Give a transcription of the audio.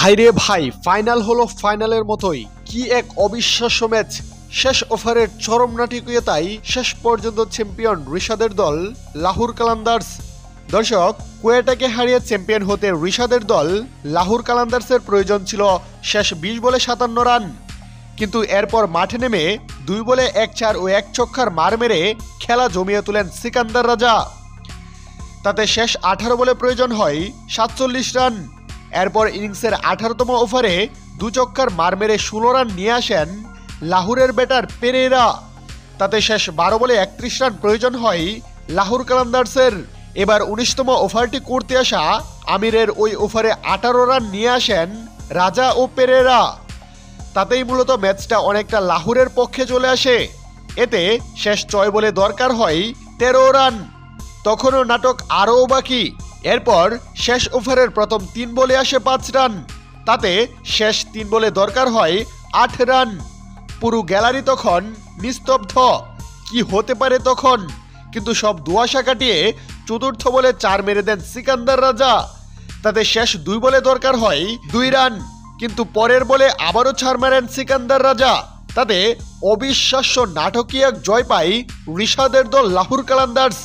ভাইরে ভাই, ফাইনাল হলো ফাইনালের মতোই। কি এক অবিশ্বাস্য ম্যাচ। শেষ ওভারের চরম নাটকীয়তায় শেষ পর্যন্ত চ্যাম্পিয়ন রিশাদের দল লাহোর কালান্দার্স। দর্শক, কোয়েটাকে হারিয়ে চ্যাম্পিয়ন হতে রিশাদের দল লাহোর কালান্দার্সের প্রয়োজন ছিল শেষ 20 বলে 57 রান। কিন্তু এরপর মাঠে নেমে 2 বলে 1-4 ও 1 ছক্কার মার মেরে খেলা জমিয়ে তোলেন সিকান্দার রাজা। তাতে শেষ 18 বলে প্রয়োজন হয় 47 রান। এরপর ইনিংসের 18তম ওভারে 2 ছক্কার মার মেরে 16 রান নিয়ে আসেন লাহোরের ব্যাটার পেরেরা। তাতে শেষ 12 বলে 31 রান প্রয়োজন হয় লাহোর কালান্দার্সের। এবার 19তম ওভারটি করতে আসা আমিরের ওই ওভারে 18 রান নিয়ে আসেন রাজা ও পেরেরা। তাতেই মূলত ম্যাচটা অনেকটা লাহোরের পক্ষে চলে আসে। এতে শেষ 6 বলে দরকার হয় 13 রান। তখনও নাটক আরও বাকি। এরপর শেষ ওভারের প্রথম 3 বলে আসে 5 রান। তাতে শেষ 3 বলে দরকার হয় 8 রান। পুরো গ্যালারি তখন নিস্তব্ধ। কি হতে পারে তখন? কিন্তু সব দুয়াশা কাটিয়ে চতুর্থ বলে 4 মেরে দেন সিকান্দার রাজা। তাতে শেষ 2 বলে দরকার হয় 2 রান। কিন্তু পরের বলে আবারও 4 মারেন সিকান্দার রাজা। তাতে অবিশ্বাস্য নাটকীয় জয় পায় রিশাদের দল লাহোর কালান্দার্স।